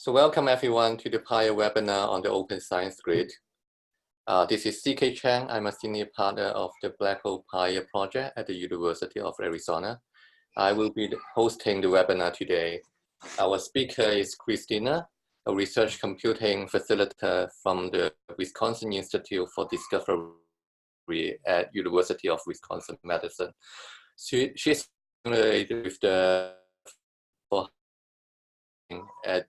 So welcome everyone to the PIA webinar on the Open Science Grid. This is CK Chang. I'm a senior partner of the Black Hole PIA project at the University of Arizona. I will be hosting the webinar today. Our speaker is Christina, a research computing facilitator from the Wisconsin Institute for Discovery at University of Wisconsin-Madison. She's affiliated with the at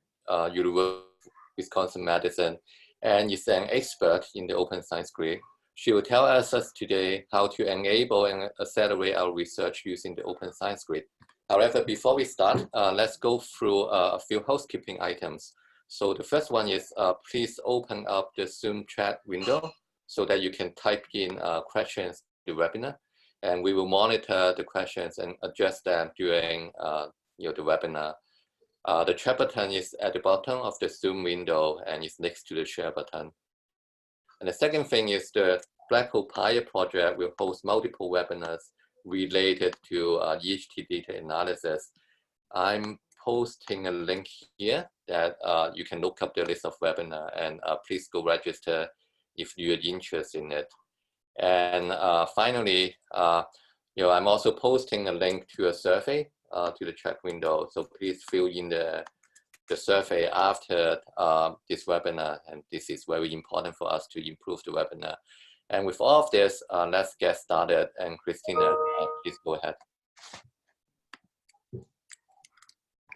University of Wisconsin-Madison and is an expert in the Open Science Grid. She will tell us today how to enable and accelerate our research using the Open Science Grid. However, before we start, let's go through a few housekeeping items. So the first one is please open up the Zoom chat window so that you can type in questions to the webinar, and we will monitor the questions and adjust them during the webinar. The chat button is at the bottom of the Zoom window and is next to the share button. And the second thing is the Black Hole PIA project will host multiple webinars related to EHT data analysis. I'm posting a link here that you can look up the list of webinars, and please go register if you're interested in it. And finally, I'm also posting a link to a survey to the chat window. So please fill in the survey after this webinar. And this is very important for us to improve the webinar. And with all of this, let's get started. And Christina, please go ahead.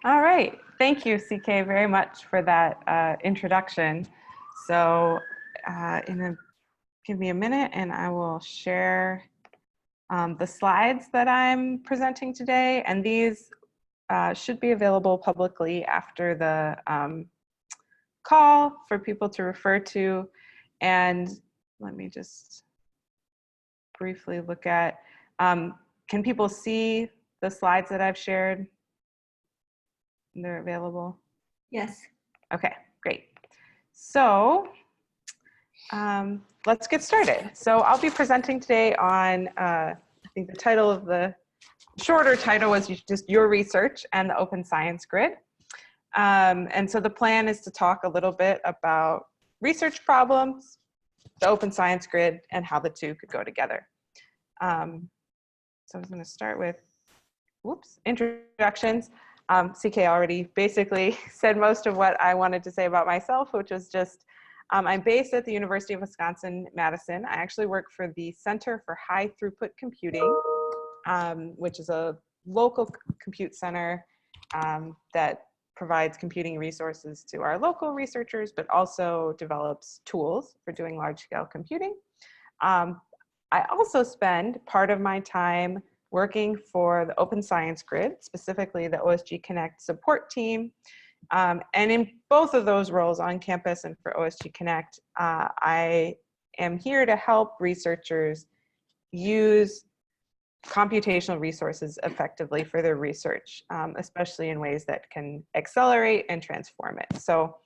All right. Thank you, CK, very much for that introduction. So give me a minute and I will share the slides that I'm presenting today, and these should be available publicly after the call for people to refer to. And let me just briefly look at, can people see the slides that I've shared? They're available? Yes. Okay, great. So let's get started. So I'll be presenting today on, I think the title of the shorter title was just your research and the Open Science Grid. And so the plan is to talk a little bit about research problems, the Open Science Grid, and how the two could go together. So I'm going to start with, introductions. CK already basically said most of what I wanted to say about myself, which was just, I'm based at the University of Wisconsin-Madison. I actually work for the Center for High Throughput Computing, which is a local compute center that provides computing resources to our local researchers, but also develops tools for doing large-scale computing. I also spend part of my time working for the Open Science Grid, specifically the OSG Connect support team. And in both of those roles on campus and for OSG Connect, I am here to help researchers use computational resources effectively for their research, especially in ways that can accelerate and transform it. So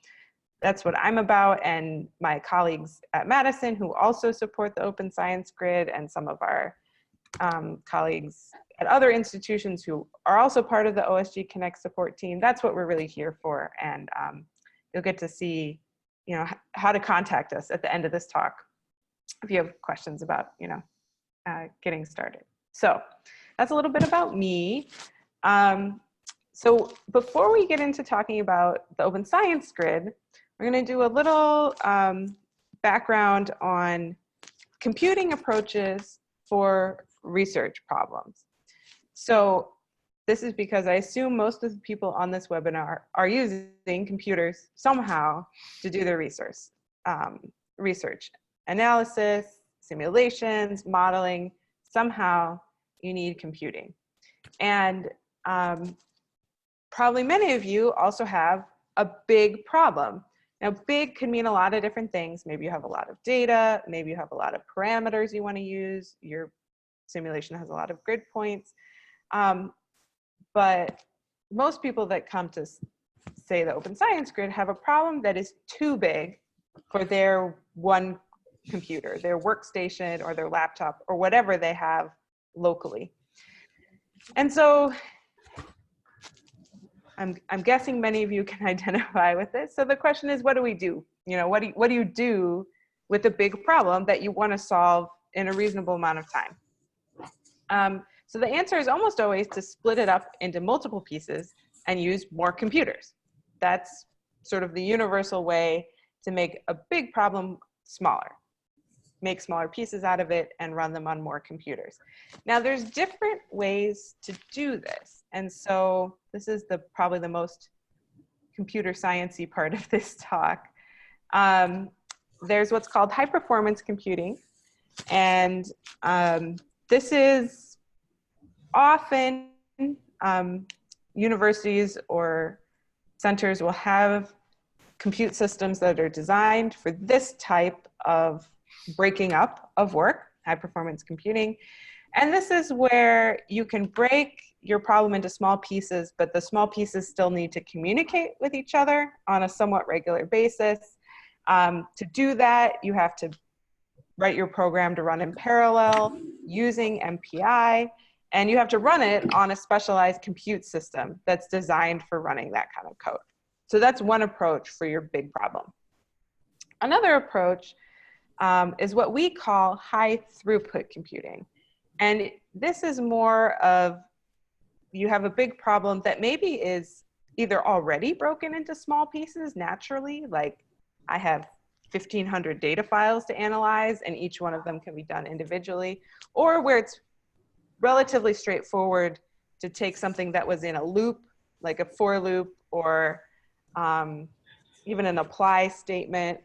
that's what I'm about, and my colleagues at Madison who also support the Open Science Grid, and some of our colleagues at other institutions who are also part of the OSG Connect support team. That's what we're really here for, and you'll get to see, how to contact us at the end of this talk if you have questions about, getting started. So that's a little bit about me. So before we get into talking about the Open Science Grid, we're going to do a little background on computing approaches for research problems. So this is because I assume most of the people on this webinar are using computers somehow to do their research, analysis, simulations, modeling. Somehow you need computing. And probably many of you also have a big problem. Now, big can mean a lot of different things. Maybe you have a lot of data, maybe you have a lot of parameters you want to use, your simulation has a lot of grid points. But most people that come to say the Open Science Grid have a problem that is too big for their one computer, their workstation or their laptop or whatever they have locally. And so I'm guessing many of you can identify with this. So the question is, what do we do? You know, what do you do with a big problem that you want to solve in a reasonable amount of time? So the answer is almost always to split it up into multiple pieces and use more computers. That's sort of the universal way to make a big problem smaller. Make smaller pieces out of it and run them on more computers. Now there's different ways to do this. And so this is probably the most computer science-y part of this talk. There's what's called high performance computing. And this is often universities or centers will have compute systems that are designed for this type of breaking up of work, high performance computing. And this is where you can break your problem into small pieces, but the small pieces still need to communicate with each other on a somewhat regular basis. To do that, you have to write your program to run in parallel using MPI, and you have to run it on a specialized compute system that's designed for running that kind of code. So that's one approach for your big problem. Another approach is what we call high throughput computing. And this is more of, you have a big problem that maybe is either already broken into small pieces naturally, like I have 1,500 data files to analyze and each one of them can be done individually, or where it's relatively straightforward to take something that was in a loop, like a for loop, or even an apply statement,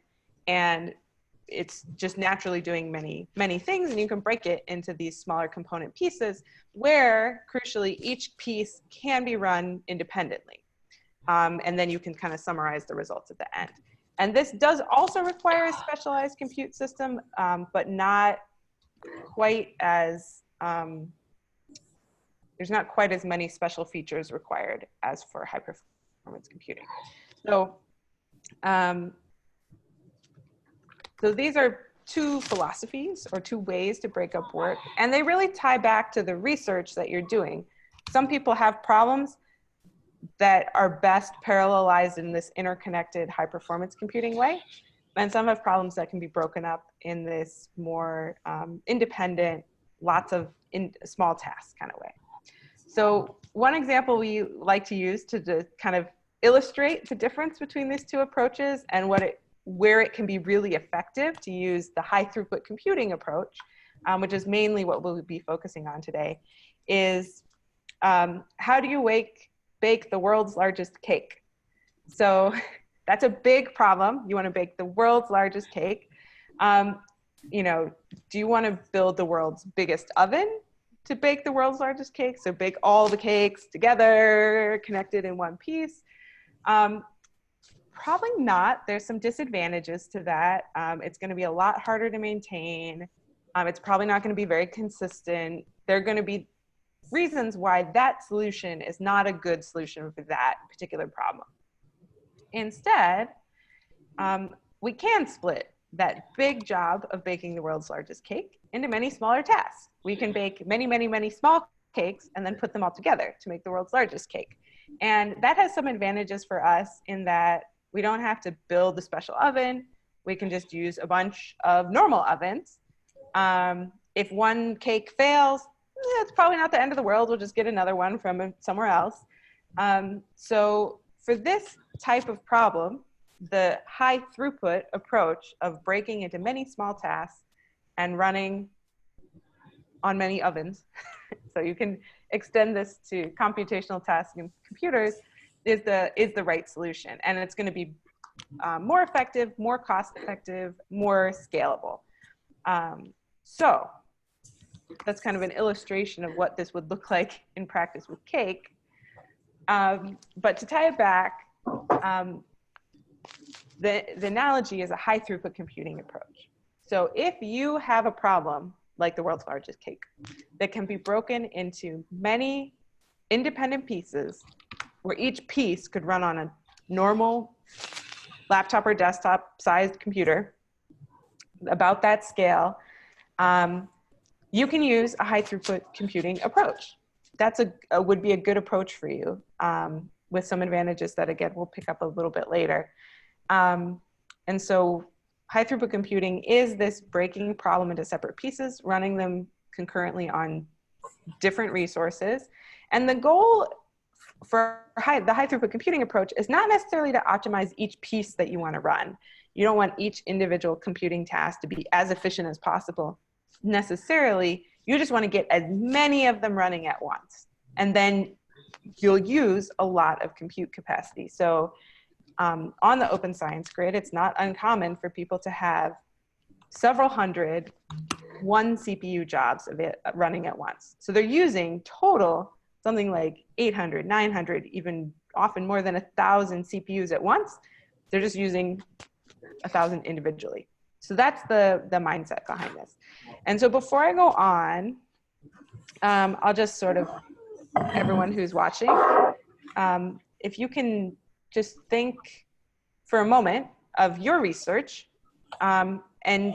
and it's just naturally doing many things, and you can break it into these smaller component pieces where, crucially, each piece can be run independently. And then you can kind of summarize the results at the end. And this does also require a specialized compute system, but not quite as, there's not quite as many special features required as for high performance computing. So, so these are two philosophies or two ways to break up work, and they really tie back to the research that you're doing. Some people have problems that are best parallelized in this interconnected high performance computing way, and some have problems that can be broken up in this more independent, lots of small tasks kind of way. So one example we like to use to kind of illustrate the difference between these two approaches and where it can be really effective to use the high throughput computing approach, which is mainly what we'll be focusing on today, is how do you bake the world's largest cake? So that's a big problem. You want to bake the world's largest cake. You know, do you want to build the world's biggest oven to bake the world's largest cake? So bake all the cakes together, connected in one piece? Probably not. There's some disadvantages to that. It's going to be a lot harder to maintain. It's probably not going to be very consistent. There are going to be reasons why that solution is not a good solution for that particular problem. Instead, we can split that big job of baking the world's largest cake into many smaller tasks. We can bake many small cakes and then put them all together to make the world's largest cake. And that has some advantages for us in that we don't have to build a special oven. We can just use a bunch of normal ovens. If one cake fails, it's probably not the end of the world. We'll just get another one from somewhere else. So for this type of problem, the high throughput approach of breaking into many small tasks and running on many ovens, so you can extend this to computational tasks in computers, is the right solution. And it's going to be more effective, more cost effective, more scalable. So that's kind of an illustration of what this would look like in practice with cake. But to tie it back, the analogy is a high throughput computing approach. So if you have a problem like the world's largest cake that can be broken into many independent pieces where each piece could run on a normal laptop or desktop sized computer about that scale, you can use a high throughput computing approach. That's would be a good approach for you. with some advantages that, again, we'll pick up a little bit later. And so high throughput computing is this breaking a problem into separate pieces, running them concurrently on different resources. And the goal for the high throughput computing approach is not necessarily to optimize each piece that you want to run. You don't want each individual computing task to be as efficient as possible necessarily. You just want to get as many of them running at once. And then you'll use a lot of compute capacity. So on the Open Science Grid, it's not uncommon for people to have several hundred one CPU jobs of it running at once. So they're using total something like 800, 900, even often more than 1,000 CPUs at once. They're just using 1,000 individually. So that's the mindset behind this. And so before I go on, I'll just sort of, everyone who's watching, if you can just think for a moment of your research, and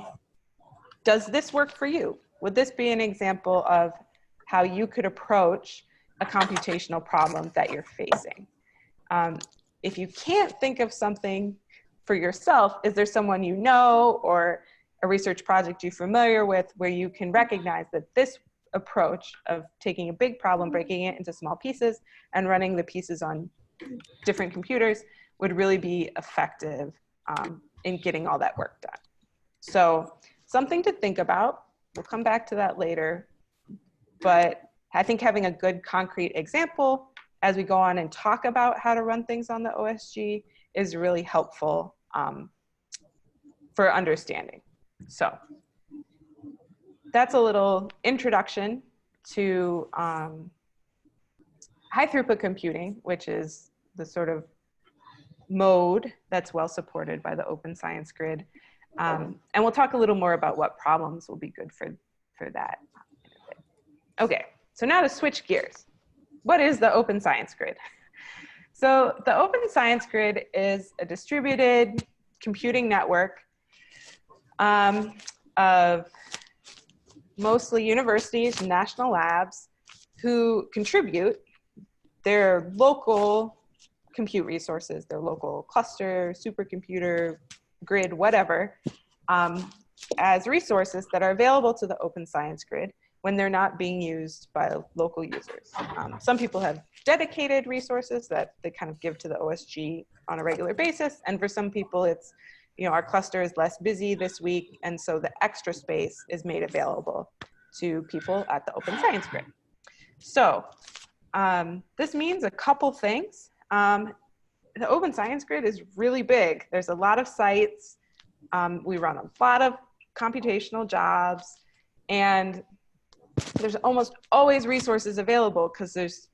does this work for you? Would this be an example of how you could approach a computational problem that you're facing? If you can't think of something for yourself, is there someone you know or a research project you're familiar with where you can recognize that this approach of taking a big problem, breaking it into small pieces, and running the pieces on different computers would really be effective in getting all that work done? So something to think about. We'll come back to that later. But I think having a good concrete example as we go on and talk about how to run things on the OSG is really helpful for understanding. So that's a little introduction to high throughput computing, which is the sort of mode that's well supported by the Open Science Grid. And we'll talk a little more about what problems will be good for that. Okay, so now to switch gears. What is the Open Science Grid? So the Open Science Grid is a distributed computing network of mostly universities and national labs who contribute their local compute resources, their local cluster, supercomputer, grid, whatever, as resources that are available to the Open Science Grid when they're not being used by local users. Some people have dedicated resources that they kind of give to the OSG on a regular basis. And for some people, it's, you know, our cluster is less busy this week, and so the extra space is made available to people at the Open Science Grid. So this means a couple things. The Open Science Grid is really big. There's a lot of sites. We run a lot of computational jobs, and there's almost always resources available because there's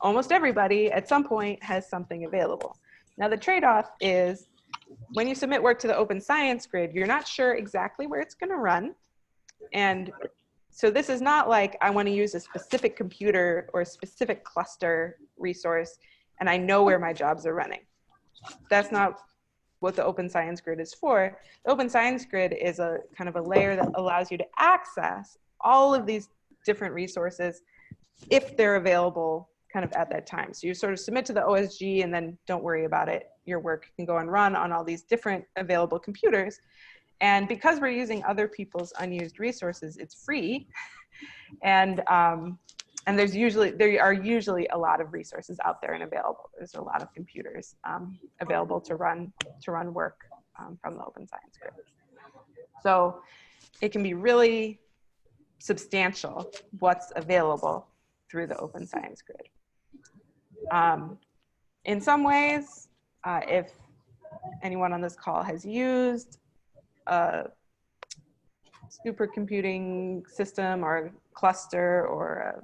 almost everybody at some point has something available. Now the trade-off is when you submit work to the Open Science Grid, you're not sure exactly where it's going to run. And so this is not like I want to use a specific computer or a specific cluster resource and I know where my jobs are running. That's not what the Open Science Grid is for. The Open Science Grid is a kind of a layer that allows you to access all of these different resources if they're available kind of at that time. So you sort of submit to the OSG and then don't worry about it. Your work can go and run on all these different available computers. And because we're using other people's unused resources, it's free. And there are usually a lot of resources out there and available. There's a lot of computers available to run work from the Open Science Grid. So it can be really substantial what's available through the Open Science Grid. In some ways, if anyone on this call has used a supercomputing system or a cluster or a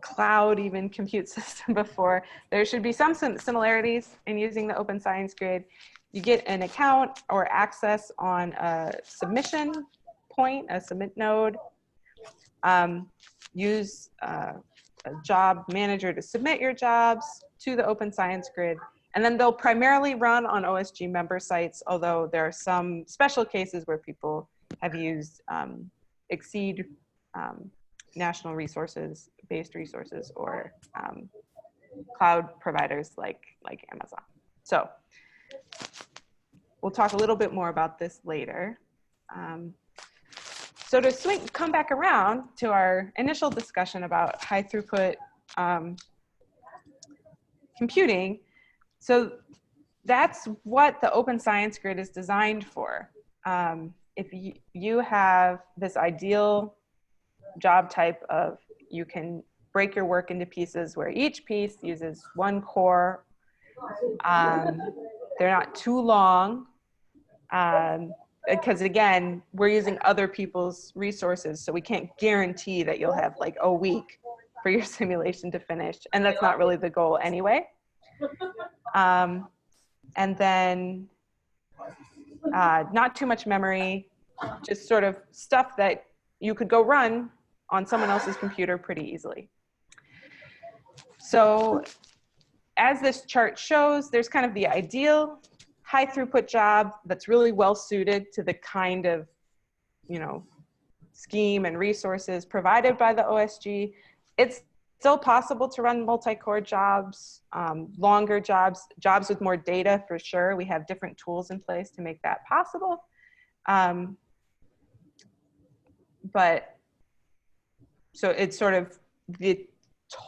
cloud even compute system before, there should be some similarities in using the Open Science Grid. You get an account or access on a submission point, a submit node. Use a job manager to submit your jobs to the Open Science Grid. And then they'll primarily run on OSG member sites, although there are some special cases where people have used exceed national resources, based resources, or cloud providers like Amazon. So we'll talk a little bit more about this later. So to come back around to our initial discussion about high throughput computing, so that's what the Open Science Grid is designed for. If you have this ideal job type of, you can break your work into pieces where each piece uses one core. They're not too long, because again, we're using other people's resources, so we can't guarantee that you'll have like a week for your simulation to finish, and that's not really the goal anyway. And then not too much memory, just sort of stuff that you could go run on someone else's computer pretty easily. So as this chart shows, there's kind of the ideal high throughput job that's really well suited to the kind of, scheme and resources provided by the OSG. It's still possible to run multi-core jobs, longer jobs with more data for sure. We have different tools in place to make that possible. But so it's sort of the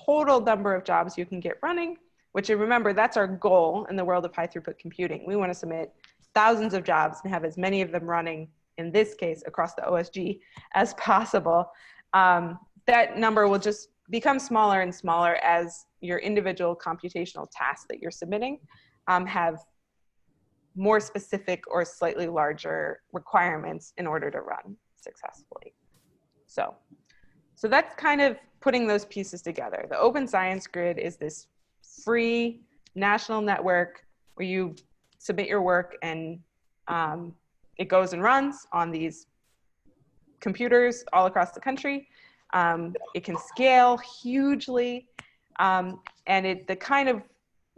total number of jobs you can get running, which, remember, that's our goal in the world of high throughput computing. We want to submit thousands of jobs and have as many of them running, in this case, across the OSG as possible. That number will just become smaller and smaller as your individual computational tasks that you're submitting have more specific or slightly larger requirements in order to run successfully. So that's kind of putting those pieces together. The Open Science Grid is this free national network where you submit your work and it goes and runs on these computers all across the country. It can scale hugely, and the kind of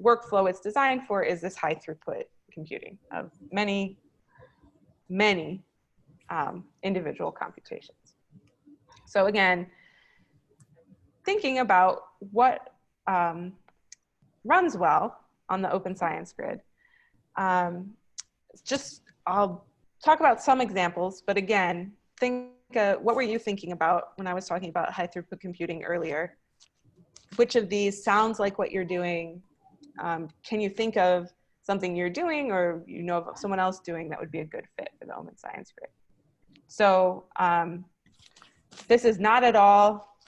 workflow it's designed for is this high throughput computing of many, many individual computations. So again, thinking about what runs well on the Open Science Grid, I'll talk about some examples, but again, what were you thinking about when I was talking about high throughput computing earlier? Which of these sounds like what you're doing? Can you think of something you're doing or of someone else doing that would be a good fit for the Open Science Grid? So this is not at all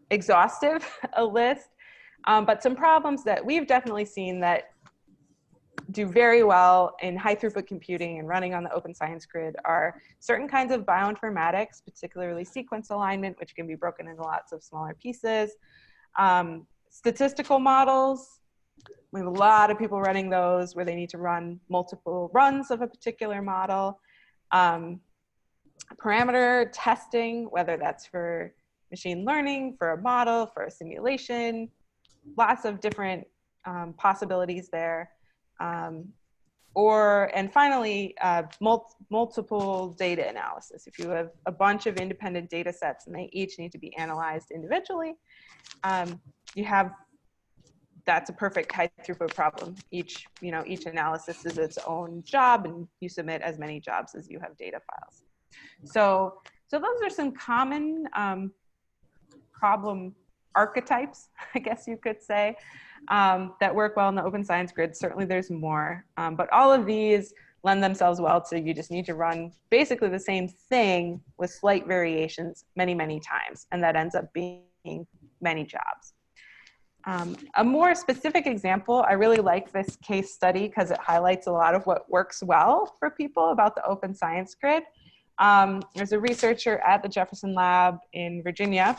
exhaustive, a list, but some problems that we've definitely seen that do very well in high throughput computing and running on the Open Science Grid are certain kinds of bioinformatics, particularly sequence alignment, which can be broken into lots of smaller pieces. Statistical models, we have a lot of people running those where they need to run multiple runs of a particular model. Parameter testing, whether that's for machine learning, for a model, for a simulation, lots of different possibilities there. And finally, multiple data analysis. If you have a bunch of independent data sets and they each need to be analyzed individually, that's a perfect high throughput problem. Each analysis is its own job and you submit as many jobs as you have data files. So those are some common problem archetypes, I guess you could say, that work well in the Open Science Grid. Certainly there's more, but all of these lend themselves well to you just need to run basically the same thing with slight variations many, many times, and that ends up being many jobs. A more specific example, I really like this case study because it highlights a lot of what works well for people about the Open Science Grid. There's a researcher at the Jefferson Lab in Virginia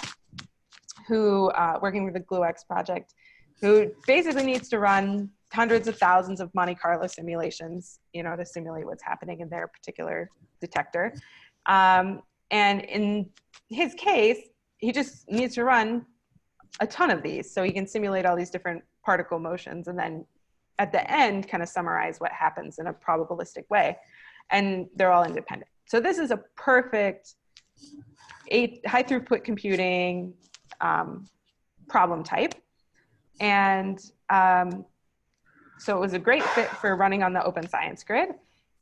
who, working with the GlueX project, who basically needs to run hundreds of thousands of Monte Carlo simulations, to simulate what's happening in their particular detector. And in his case, he just needs to run a ton of these so he can simulate all these different particle motions and then at the end kind of summarize what happens in a probabilistic way. And they're all independent. So this is a perfect high throughput computing problem type. And so it was a great fit for running on the Open Science Grid.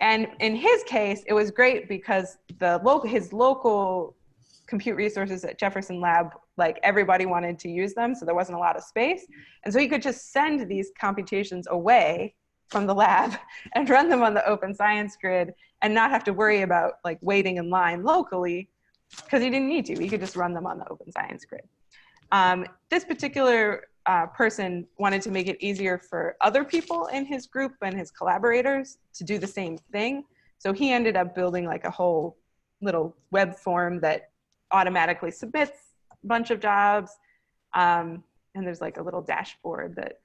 And in his case, it was great because his local compute resources at Jefferson Lab, like everybody wanted to use them, so there wasn't a lot of space. And so he could just send these computations away from the lab and run them on the Open Science Grid and not have to worry about like waiting in line locally, because he didn't need to. He could just run them on the Open Science Grid. This particular person wanted to make it easier for other people in his group and his collaborators to do the same thing. So he ended up building like a whole little web form that automatically submits a bunch of jobs. And there's like a little dashboard that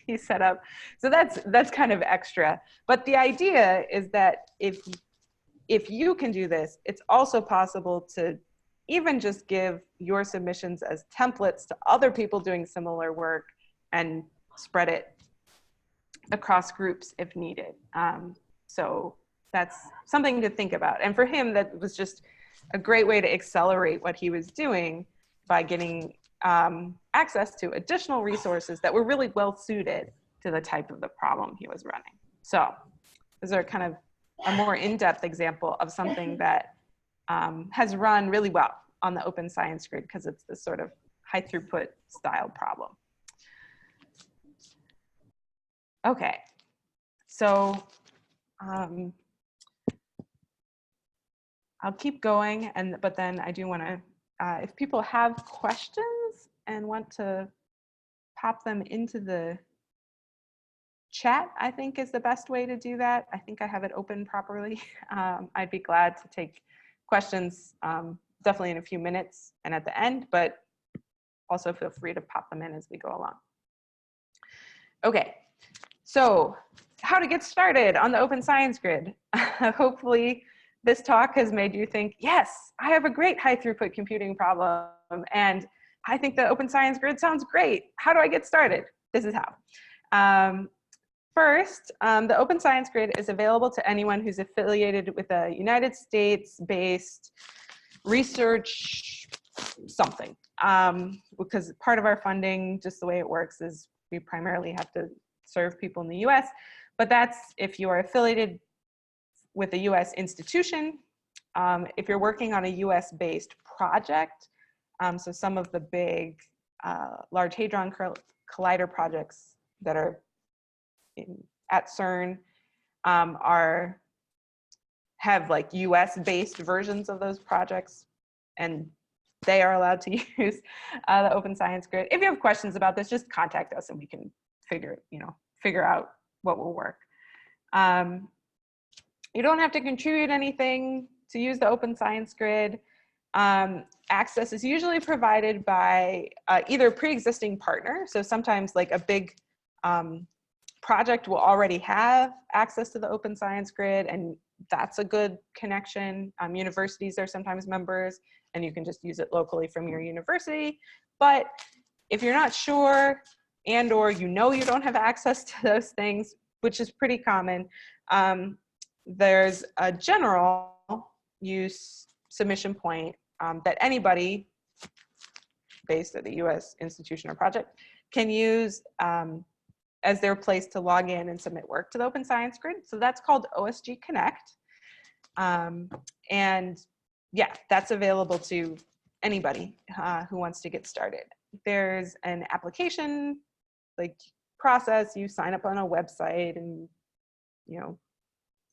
he set up. So that's kind of extra. But the idea is that if you can do this, it's also possible to even just give your submissions as templates to other people doing similar work and spread it across groups if needed. So that's something to think about. And for him, that was just a great way to accelerate what he was doing by getting access to additional resources that were really well suited to the type of the problem he was running. So those are kind of a more in-depth example of something that has run really well on the Open Science Grid because it's this sort of high throughput style problem. Okay, so I'll keep going, but then I do want to, if people have questions and want to pop them into the chat, I think is the best way to do that. I think I have it open properly. I'd be glad to take questions definitely in a few minutes and at the end, but also feel free to pop them in as we go along. Okay, so how to get started on the Open Science Grid. Hopefully this talk has made you think, yes, I have a great high throughput computing problem and I think the Open Science Grid sounds great. How do I get started? This is how. First, the Open Science Grid is available to anyone who's affiliated with a United States-based research something. Because part of our funding, just the way it works, is we primarily have to serve people in the US, but that's if you are affiliated with a US institution, if you're working on a US-based project, so some of the big Large Hadron Collider projects that are at CERN have like US-based versions of those projects, and they are allowed to use the Open Science Grid. If you have questions about this, just contact us and we can figure out what will work. You don't have to contribute anything to use the Open Science Grid. Access is usually provided by either a pre-existing partner. So sometimes like a big project will already have access to the Open Science Grid, and that's a good connection. Universities are sometimes members, and you can just use it locally from your university. But if you're not sure and/or you don't have access to those things, which is pretty common, there's a general use submission point that anybody based at the US institution or project can use as their place to log in and submit work to the Open Science Grid. So that's called OSG Connect. And yeah, that's available to anybody who wants to get started. There's an application process. You sign up on a website and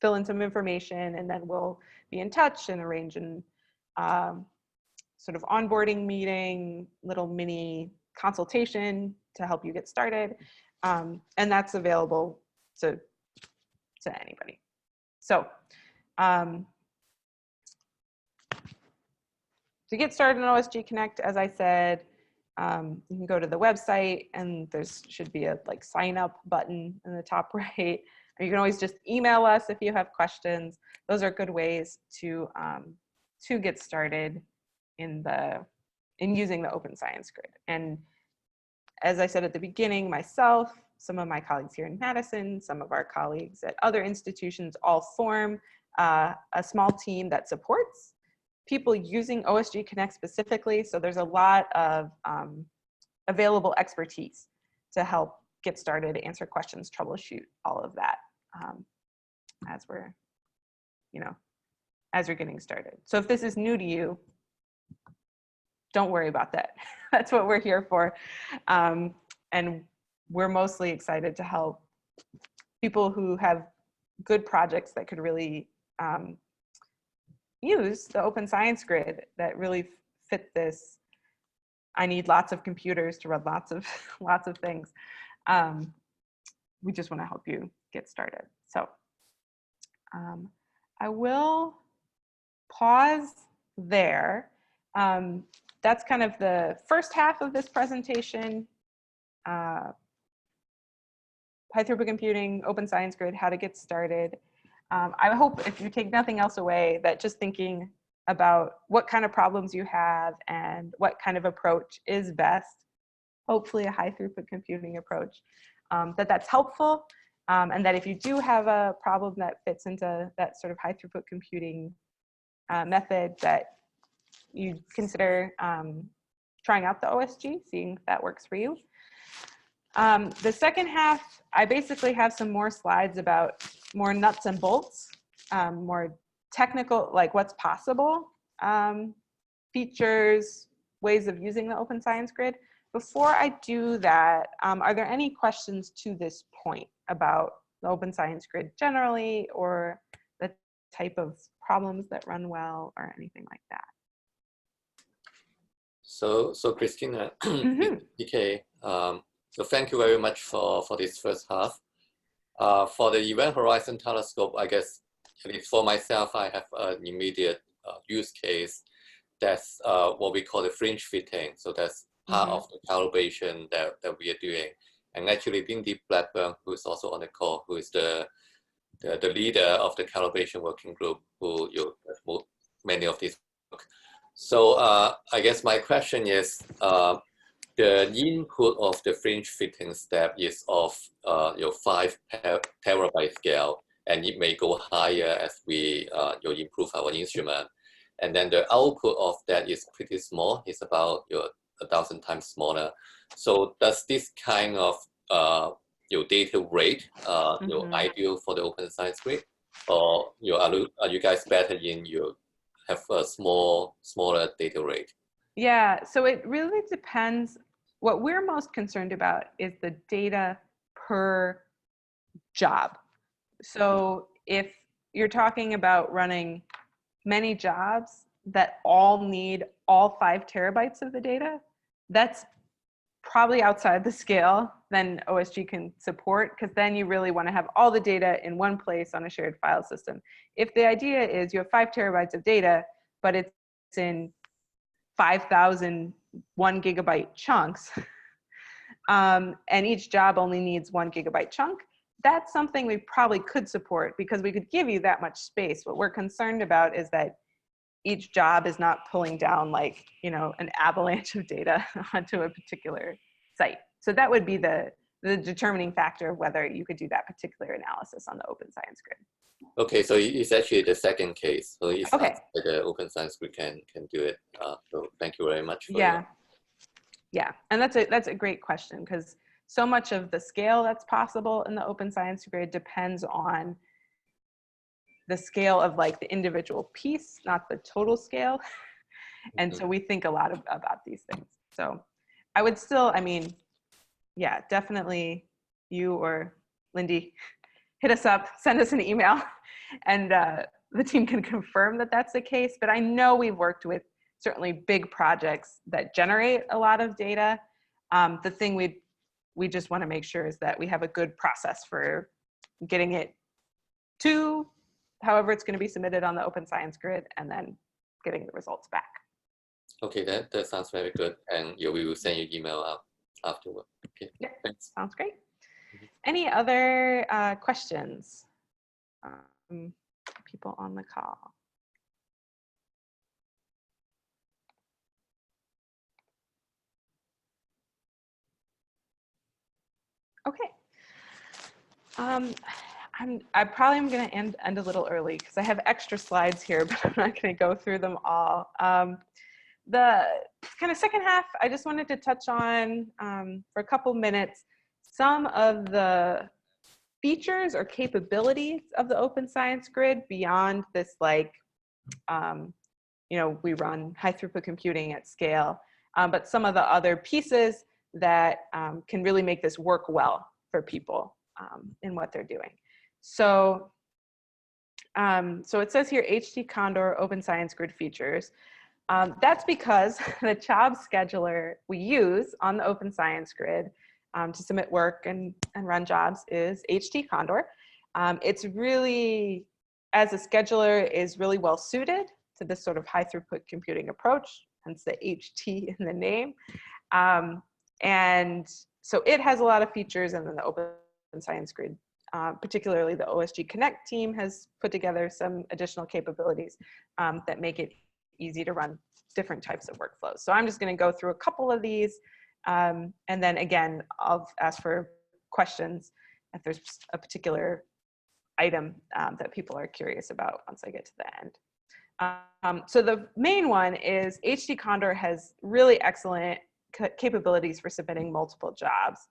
fill in some information, and then we'll be in touch and arrange an sort of onboarding meeting, little mini consultation to help you get started. And that's available to anybody. So to get started on OSG Connect, as I said, you can go to the website and there should be a sign up button in the top right. Or you can always just email us if you have questions. Those are good ways to get started in using the Open Science Grid. And as I said at the beginning, myself, some of my colleagues here in Madison, some of our colleagues at other institutions all form a small team that supports people using OSG Connect specifically. So there's a lot of available expertise to help get started, answer questions, troubleshoot, all of that as we're, as you're getting started. So if this is new to you, don't worry about that. That's what we're here for. And we're mostly excited to help people who have good projects that could really use the open science grid that really fit this. I need lots of computers to run lots of things. We just want to help you get started. So I will pause there. That's kind of the first half of this presentation. High throughput computing, open science grid, how to get started. I hope if you take nothing else away, that just thinking about what kind of problems you have and what kind of approach is best, hopefully a high throughput computing approach, that's helpful. And that if you do have a problem that fits into that sort of high throughput computing method, that you consider trying out the OSG, seeing if that works for you. The second half, I basically have some more slides about more nuts and bolts, more technical, like what's possible, features, ways of using the open science grid. Before I do that, are there any questions to this point about the open science grid generally, or the type of problems that run well, or anything like that? So Christina, DK, so thank you very much for this first half. For the Event Horizon Telescope, I guess, at least for myself, I have an immediate use case. That's what we call the fringe fitting. So that's part of the calibration that we are doing. And actually, Lindy Blackburn, who is also on the call, who is the leader of the calibration working group, who many of these work. So I guess my question is, the input of the fringe fitting step is of 5 terabyte scale, and it may go higher as we improve our instrument. And then the output of that is pretty small. It's about 1,000 times smaller. So does this kind of data rate ideal for the open science grid, or are you guys better in have a smaller data rate? Yeah, so it really depends. What we're most concerned about is the data per job. So if you're talking about running many jobs that all need all 5 terabytes of the data, that's probably outside the scale then OSG can support, because then you really want to have all the data in one place on a shared file system. If the idea is you have 5 terabytes of data, but it's in 5,000 1 gigabyte chunks, and each job only needs 1 gigabyte chunk, that's something we probably could support, because we could give you that much space. What we're concerned about is that each job is not pulling down like, an avalanche of data onto a particular site. So that would be the determining factor of whether you could do that particular analysis on the open science grid. Okay, so it's actually the second case. So it's okay. The open science grid can do it. So thank you very much. Yeah, and that's a great question, because so much of the scale that's possible in the open science grid depends on the scale of like the individual piece, not the total scale. And so we think a lot about these things. So I would still, yeah, definitely you or Lindy, hit us up, send us an email, and the team can confirm that that's the case. But I know we've worked with certainly big projects that generate a lot of data. The thing we just want to make sure is that we have a good process for getting it to however it's going to be submitted on the open science grid, and then getting the results back. Okay, that sounds very good. And we will send you email out afterward. Okay, yeah, thanks. Sounds great. Any other questions? People on the call. Okay. I probably am going to end a little early because I have extra slides here, but I'm not going to go through them all. The kind of second half, I just wanted to touch on for a couple minutes some of the features or capabilities of the Open Science Grid beyond this, like, we run high throughput computing at scale, but some of the other pieces that can really make this work well for people in what they're doing. So it says here, HT Condor Open Science Grid features. That's because the job scheduler we use on the Open Science Grid to submit work and run jobs is HT Condor. It's really, as a scheduler, is really well suited to this sort of high throughput computing approach, hence the HT in the name. And so it has a lot of features, and then the Open Science Grid, particularly the OSG Connect team, has put together some additional capabilities that make it easy to run different types of workflows. So I'm just going to go through a couple of these, and then again, I'll ask for questions if there's a particular item that people are curious about once I get to the end. So the main one is HT Condor has really excellent capabilities for submitting multiple jobs.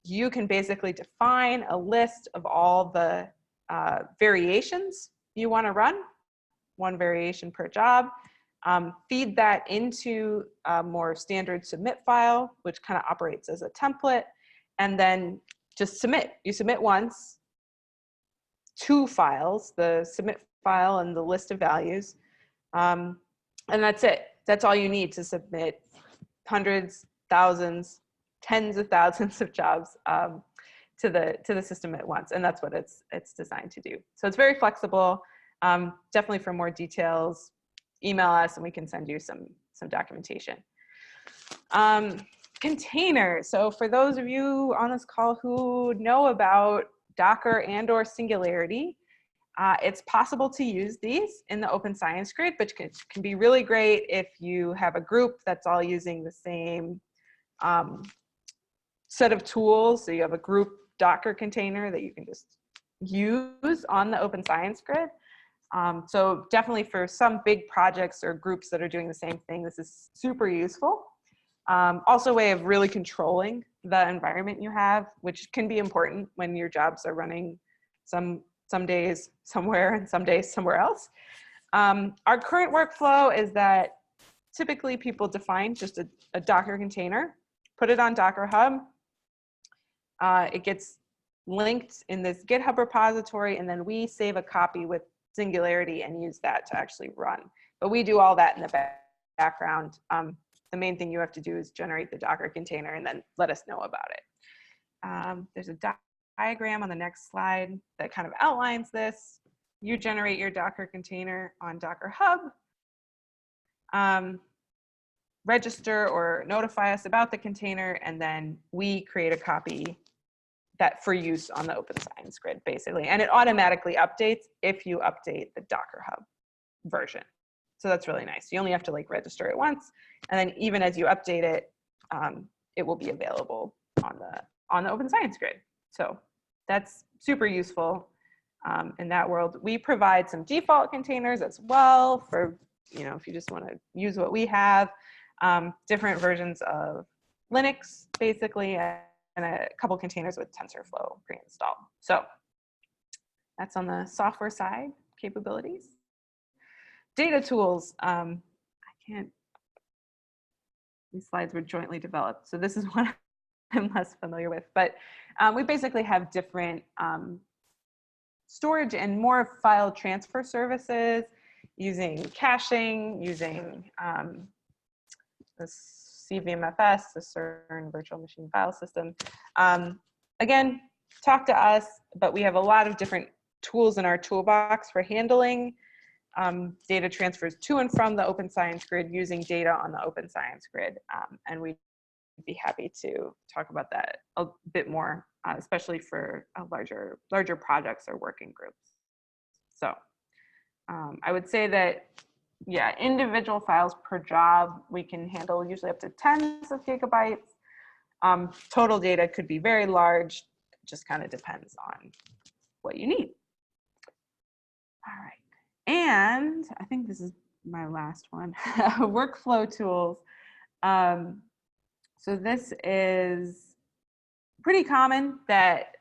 You can basically define a list of all the variations you want to run, one variation per job, feed that into a more standard submit file, which kind of operates as a template, and then just submit. You submit once, 2 files, the submit file and the list of values, and that's it. That's all you need to submit hundreds, thousands, tens of thousands of jobs to the system at once, and that's what it's designed to do. So it's very flexible. Definitely for more details, email us and we can send you some documentation. Containers. So for those of you on this call who know about Docker and/or Singularity, it's possible to use these in the Open Science Grid, which can be really great if you have a group that's all using the same set of tools. So you have a group Docker container that you can just use on the Open Science Grid. So definitely for some big projects or groups that are doing the same thing, this is super useful. Also a way of really controlling the environment you have, which can be important when your jobs are running some days somewhere and some days somewhere else. Our current workflow is that typically people define just a Docker container, put it on Docker Hub. It gets linked in this GitHub repository, and then we save a copy with Singularity and use that to actually run. But we do all that in the background. The main thing you have to do is generate the Docker container and then let us know about it. There's a diagram on the next slide that kind of outlines this. You generate your Docker container on Docker Hub, register or notify us about the container, and then we create a copy that for use on the Open Science Grid, basically. And it automatically updates if you update the Docker Hub version. So that's really nice. You only have to register it once, and then even as you update it, it will be available on the Open Science Grid. So that's super useful in that world. We provide some default containers as well for, if you just want to use what we have, different versions of Linux, basically, and a couple containers with TensorFlow pre-installed. So that's on the software side, capabilities. Data tools, these slides were jointly developed, so this is one I'm less familiar with, but we basically have different storage and more file transfer services using caching, using the CVMFS, the CERN Virtual Machine File System. Again, talk to us, but we have a lot of different tools in our toolbox for handling data transfers to and from the Open Science Grid using data on the Open Science Grid. And we'd be happy to talk about that a bit more, especially for larger projects or working groups. So I would say that, yeah, individual files per job, we can handle usually up to tens of gigabytes. Total data could be very large. It just kind of depends on what you need. All right. And I think this is my last one, workflow tools. So this is pretty common that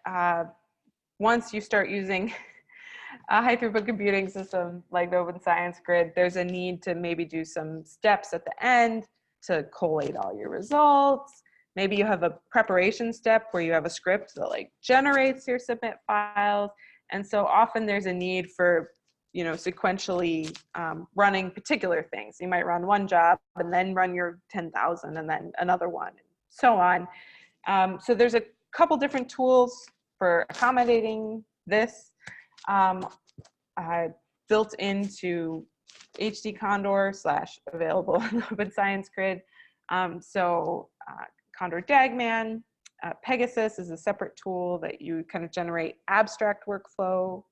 once you start using a high throughput computing system like the Open Science Grid, there's a need to maybe do some steps at the end to collate all your results. Maybe you have a preparation step where you have a script that like generates your submit files. And so often there's a need for, you know, sequentially running particular things. You might run one job and then run your 10,000 and then another one, and so on. So there's a couple different tools for accommodating this. Built into HD Condor / available in the Open Science Grid. Condor Dagman, Pegasus is a separate tool that you kind of generate abstract workflow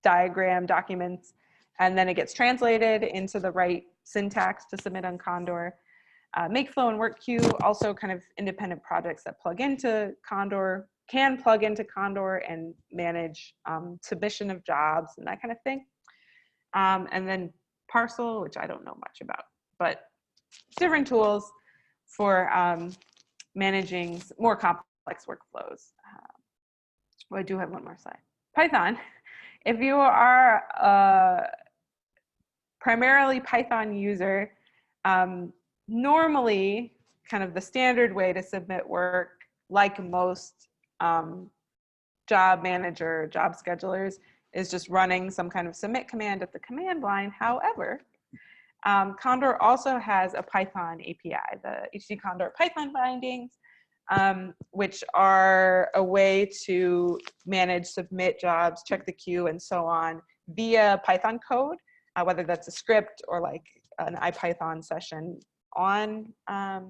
diagram documents, and then it gets translated into the right syntax to submit on Condor. Makeflow and WorkQueue, also kind of independent projects that plug into Condor, can plug into Condor and manage submission of jobs and that kind of thing. And then Parcel, which I don't know much about, but different tools for managing more complex workflows. Well, I do have one more slide. Python. If you are a primarily Python user, normally kind of the standard way to submit work, like most job manager, job schedulers, is just running some kind of submit command at the command line. However, Condor also has a Python API, the HD Condor Python bindings, which are a way to manage submit jobs, check the queue, and so on via Python code, whether that's a script or like an IPython session on a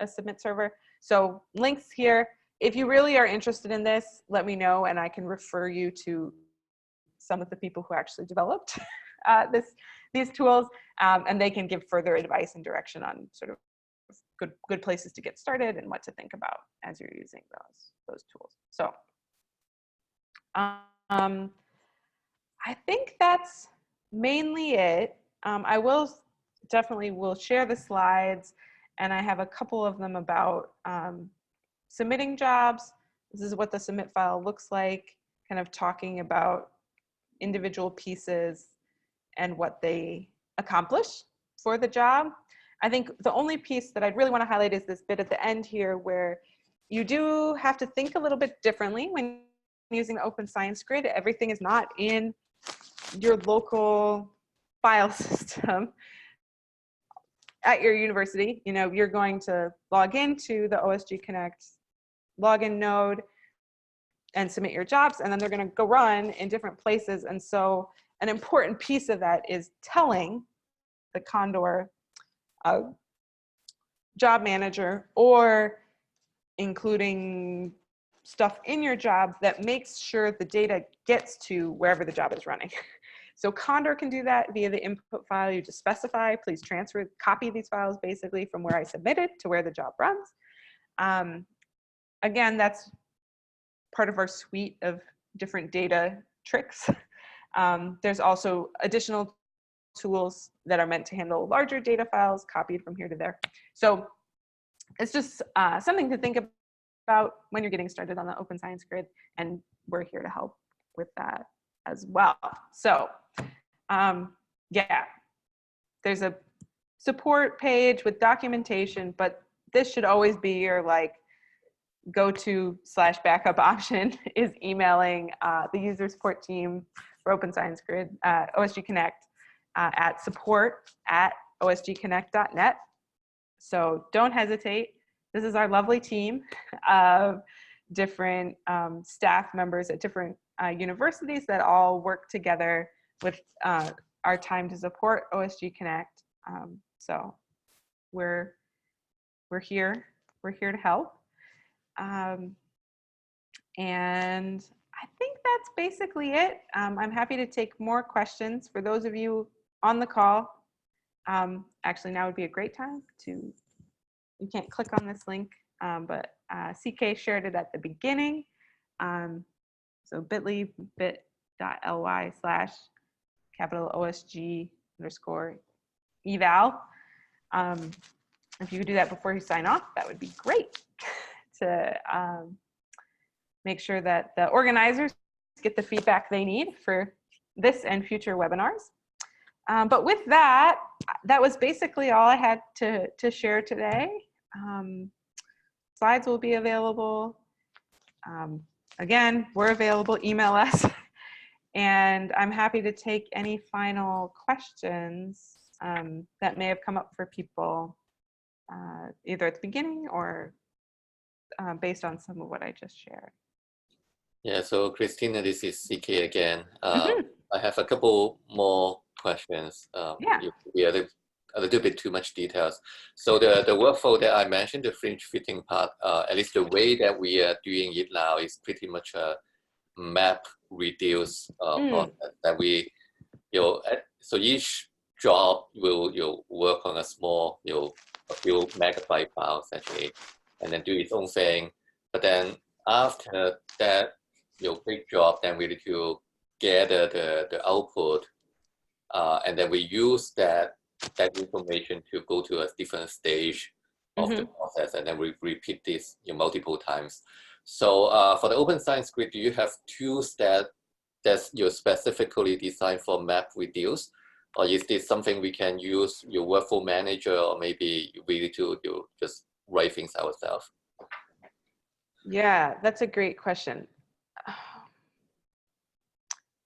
submit server. So links here. If you really are interested in this, let me know and I can refer you to some of the people who actually developed these tools, and they can give further advice and direction on sort of good places to get started and what to think about as you're using those tools. So I think that's mainly it. I will definitely share the slides, and I have a couple of them about submitting jobs. This is what the submit file looks like, kind of talking about individual pieces and what they accomplish for the job. I think the only piece that I'd really want to highlight is this bit at the end here, where you do have to think a little bit differently when using the Open Science Grid. Everything is not in your local file system at your university. You know, you're going to log into the OSG Connect login node and submit your jobs, and then they're going to go run in different places. And so an important piece of that is telling the Condor job manager, or including stuff in your job that makes sure the data gets to wherever the job is running. So Condor can do that via the input file. You just specify, please copy these files basically from where I submitted to where the job runs. Again, that's part of our suite of different data tricks. There's also additional tools that are meant to handle larger data files copied from here to there. So it's just something to think about when you're getting started on the Open Science Grid, and we're here to help with that as well. So yeah, there's a support page with documentation, but this should always be your like go-to / backup option is emailing the user support team for Open Science Grid, OSG Connect, at support@osgconnect.net. So don't hesitate. This is our lovely team of different staff members at different universities that all work together with our time to support OSG Connect. So we're here to help. And I think that's basically it. I'm happy to take more questions for those of you on the call. Actually, now would be a great time to, you can't click on this link, but CK shared it at the beginning. So bit.ly/OSG_eval. If you could do that before you sign off, that would be great to make sure that the organizers get the feedback they need for this and future webinars. But with that, that was basically all I had to share today. Slides will be available. Again, we're available, email us. And I'm happy to take any final questions that may have come up for people, either at the beginning or based on some of what I just shared. Yeah, so Christina, this is CK again. Mm-hmm. I have a couple more questions. Yeah. We are a little bit too much details. So the workflow that I mentioned, the fringe fitting part, at least the way that we are doing it now is pretty much a map reduce process that we, so each job will work on a small, a few megabyte files essentially, and then do its own thing. But then after that, big job, then we need to gather the output, and then we use that information to go to a different stage of the process, and then we repeat this multiple times. So for the Open Science Grid, do you have tools that's specifically designed for map reduce, or is this something we can use your workflow manager, or maybe we need to just write things ourselves? Yeah, that's a great question.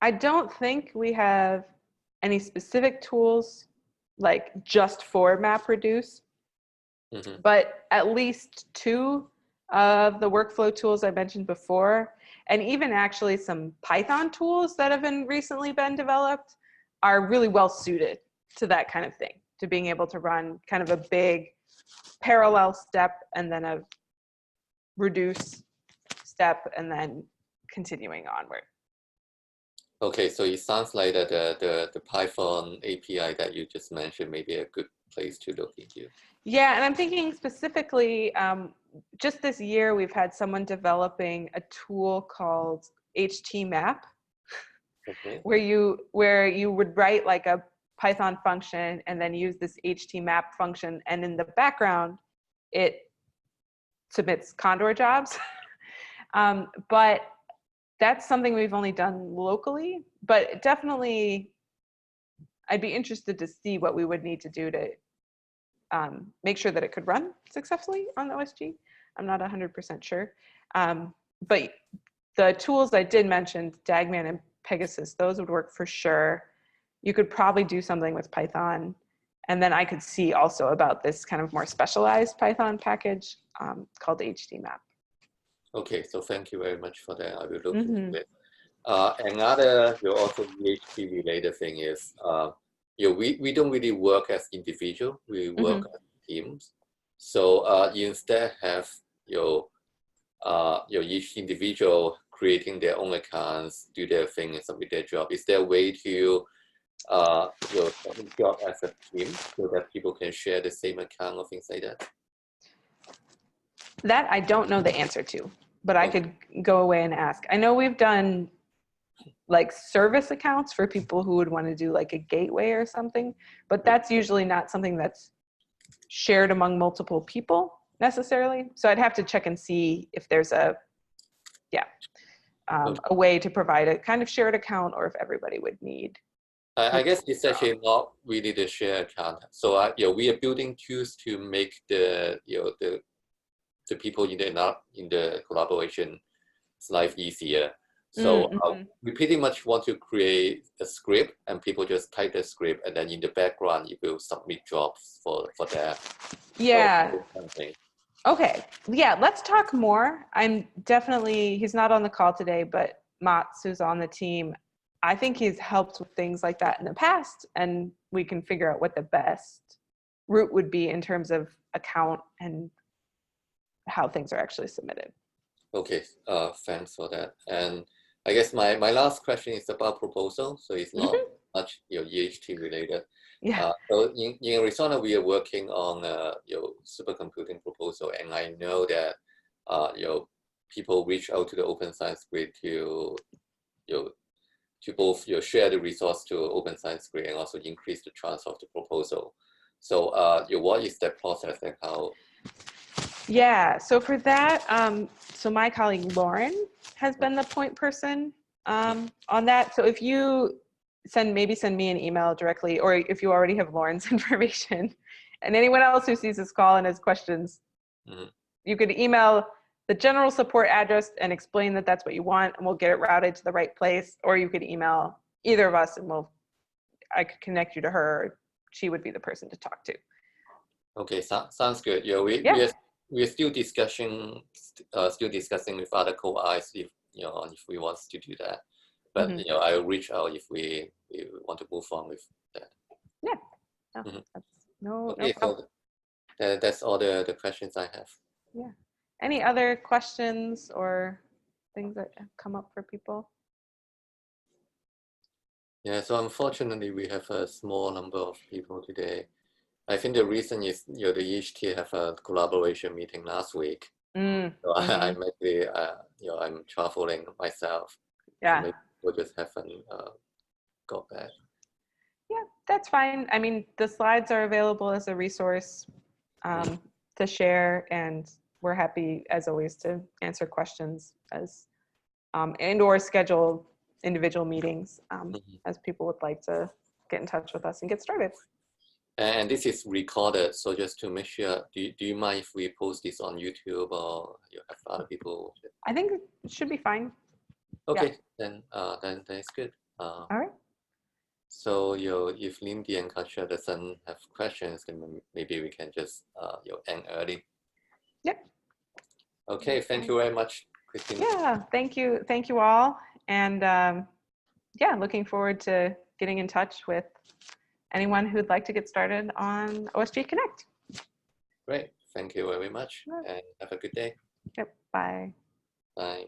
I don't think we have any specific tools like just for MapReduce, but at least two of the workflow tools I mentioned before, and even actually some Python tools that have recently been developed, are really well suited to that kind of thing, to being able to run kind of a big parallel step and then a reduce step and then continuing onward. Okay, so it sounds like that the Python API that you just mentioned may be a good place to look into. Yeah, and I'm thinking specifically, just this year we've had someone developing a tool called HTMap, where you would write like a Python function and then use this HTMap function, and in the background it submits Condor jobs. But that's something we've only done locally, but definitely I'd be interested to see what we would need to do to make sure that it could run successfully on the OSG. I'm not 100% sure. But the tools I did mention, Dagman and Pegasus, those would work for sure. You could probably do something with Python. And then I could see also about this kind of more specialized Python package called HTMap. Okay, so thank you very much for that. I will look into it. Another also PhD related thing is, we don't really work as individual. We work as teams. So instead have each individual creating their own accounts, do their thing, and submit their job. Is there a way to submit job as a team so that people can share the same account or things like that? That I don't know the answer to, but I could go away and ask. I know we've done like service accounts for people who would want to do like a gateway or something, but that's usually not something that's shared among multiple people necessarily. So I'd have to check and see if there's a way to provide a kind of shared account, or if everybody would need. I guess it's actually not really the shared account. So we are building tools to make the people in the collaboration life easier. So we pretty much want to create a script, and people just type the script, and then in the background you will submit jobs for that. Yeah. So, okay. Yeah, let's talk more. I'm definitely, he's not on the call today, but Mats, who's on the team, I think he's helped with things like that in the past, and we can figure out what the best route would be in terms of account and how things are actually submitted. Okay, thanks for that. And I guess my last question is about proposal. So it's not much EHT related. Yeah. So in Arizona, we are working on supercomputing proposal, and I know that people reach out to the Open Science Grid to both share the resource to Open Science Grid and also increase the chance of the proposal. So what is that process, and how? Yeah, so for that, so my colleague Lauren has been the point person on that. So if you maybe send me an email directly, or if you already have Lauren's information, and anyone else who sees this call and has questions, you could email the general support address and explain that that's what you want, and we'll get it routed to the right place. Or you could email either of us, and I could connect you to her. She would be the person to talk to. Okay, sounds good. Yeah, we are still discussing with other co-Is if if we want to do that. But I'll reach out if we want to move on with that. Yeah. No, okay, no problem. so that's all the questions I have. Yeah. Any other questions or things that have come up for people? Yeah, so unfortunately we have a small number of people today. I think the reason is the EHT have a collaboration meeting last week. So I'm actually I'm traveling myself. Yeah. So maybe we'll just haven't got back. Yeah, that's fine. I mean, the slides are available as a resource to share, and we're happy as always to answer questions and or schedule individual meetings as people would like to get in touch with us and get started. And this is recorded, so just to make sure, do you mind if we post this on YouTube, or you have other people? I think it should be fine. Okay, yeah. then that's good. All right. So if Lindy and Kasia doesn't have questions, then maybe we can just end early. Yep. Okay, thank you very much, Christine. Yeah, thank you all, and yeah, looking forward to getting in touch with anyone who'd like to get started on OSG Connect. Great, thank you very much, and have a good day. Yep, bye. Bye.